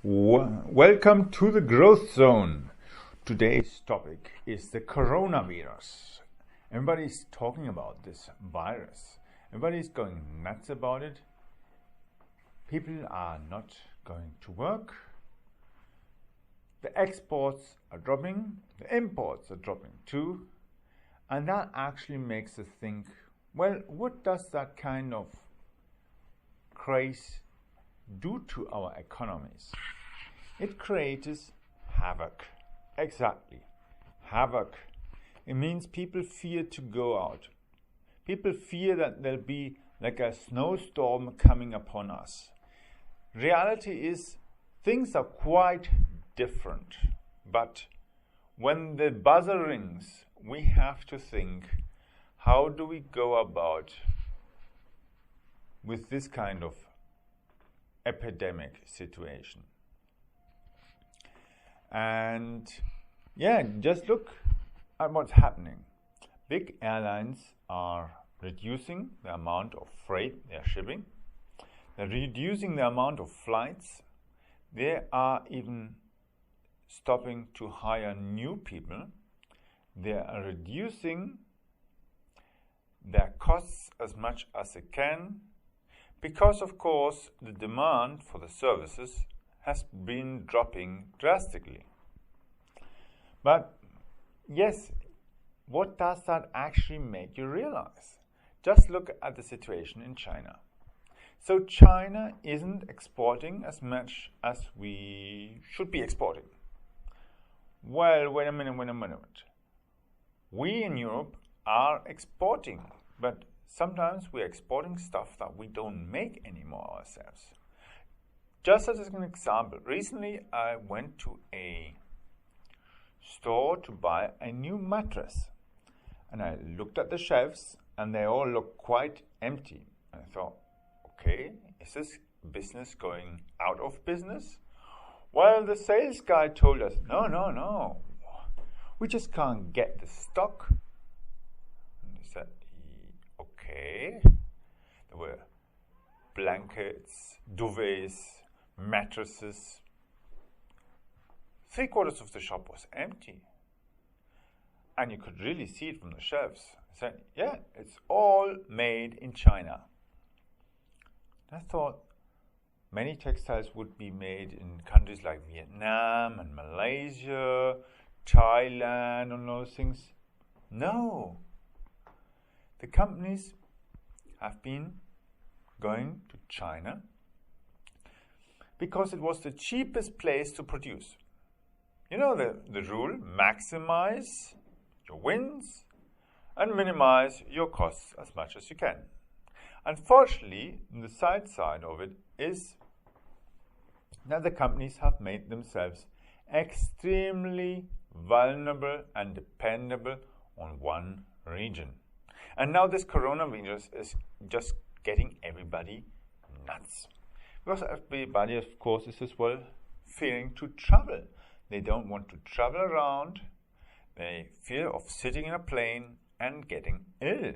Welcome to the Growth Zone. Today's topic is the coronavirus. Everybody's talking about this virus. Everybody's going nuts about it. People are not going to work. The exports are dropping. The imports are dropping too. And that actually makes us think, well, what does that kind of craze do to our economies? It creates havoc. Exactly. Havoc. It means people fear to go out. People fear that there'll be like a snowstorm coming upon us. Reality is things are quite different. But when the buzzer rings, we have to think, how do we go about with this kind of epidemic situation? And yeah, just look at what's happening. Big airlines are reducing the amount of freight they're shipping. They're reducing the amount of flights. They are even stopping to hire new people. They are reducing their costs as much as they can, because of course the demand for the services has been dropping drastically. But yes, what does that actually make you realize? Just look at the situation in China. So China isn't exporting as much as we should be exporting. Well, wait a minute. We in Europe are exporting, but sometimes we're exporting stuff that we don't make anymore ourselves. Just as an example, recently I went to a store to buy a new mattress. And I looked at the shelves and they all looked quite empty. And I thought, okay, is this business going out of business? Well, the sales guy told us, no. We just can't get the stock. And I said, okay. There were blankets, duvets, mattresses. 3/4 of the shop was empty. And you could really see it from the shelves. I said, yeah, it's all made in China. I thought many textiles would be made in countries like Vietnam and Malaysia, Thailand, and those things. No. The companies have been going to China because it was the cheapest place to produce. You know the rule, maximize your wins and minimize your costs as much as you can. Unfortunately, the side of it is that the companies have made themselves extremely vulnerable and dependable on one region. And now this coronavirus is just getting everybody nuts. Because everybody, of course, is as well fearing to travel. They don't want to travel around. They fear of sitting in a plane and getting ill.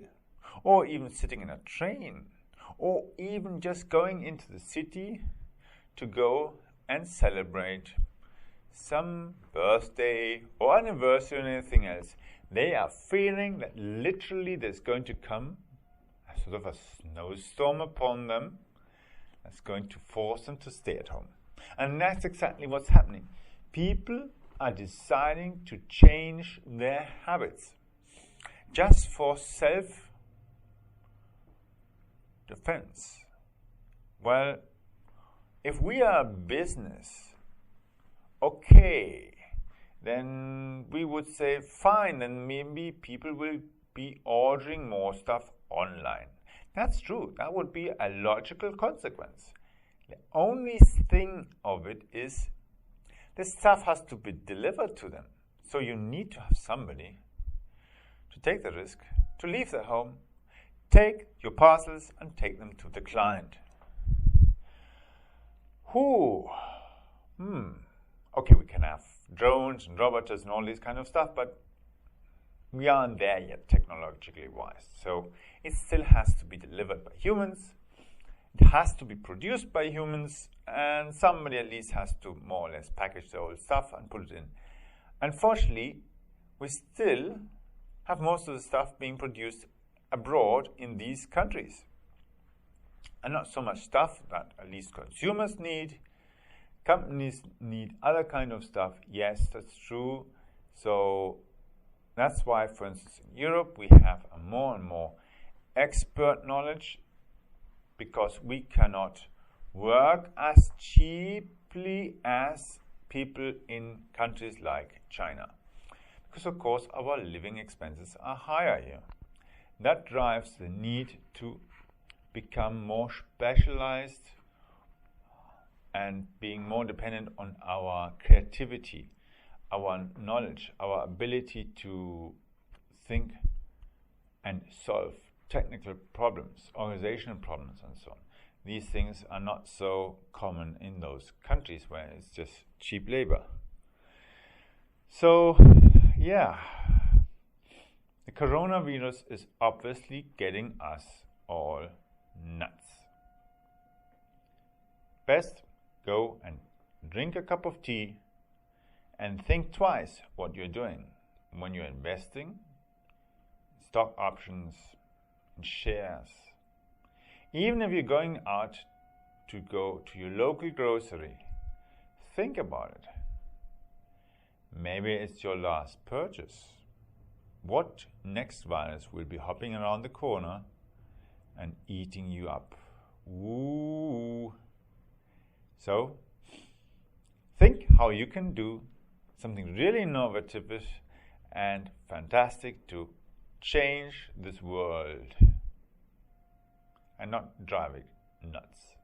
Or even sitting in a train. Or even just going into the city to go and celebrate some birthday or anniversary or anything else. They are fearing that literally there's going to come a sort of a snowstorm upon them that's going to force them to stay at home. And that's exactly what's happening. People are deciding to change their habits just for self-defense. Well, if we are a business, okay, then we would say, fine, then maybe people will be ordering more stuff online. That's true. That would be a logical consequence. The only thing of it is this stuff has to be delivered to them. So you need to have somebody to take the risk, to leave their home, take your parcels and take them to the client. Okay, we can have drones and robots and all this kind of stuff, but we aren't there yet technologically wise. So it still has to be delivered by humans. It has to be produced by humans, and somebody at least has to more or less package the whole stuff and put it in. Unfortunately, we still have most of the stuff being produced abroad in these countries. And not so much stuff that at least consumers need. Companies need other kind of stuff. Yes, that's true. So that's why, for instance, in Europe, we have a more and more expert knowledge, because we cannot work as cheaply as people in countries like China. Because, of course, our living expenses are higher here. That drives the need to become more specialized and being more dependent on our creativity, our knowledge, our ability to think and solve technical problems, organizational problems, and so on. These things are not so common in those countries where it's just cheap labor. So, yeah, the coronavirus is obviously getting us all nuts. Best go and drink a cup of tea and think twice what you're doing when you're investing, stock options, and shares. Even if you're going out to go to your local grocery, think about it. Maybe it's your last purchase. What next virus will be hopping around the corner and eating you up? Ooh. So, think how you can do something really innovative and fantastic to change this world and not drive it nuts.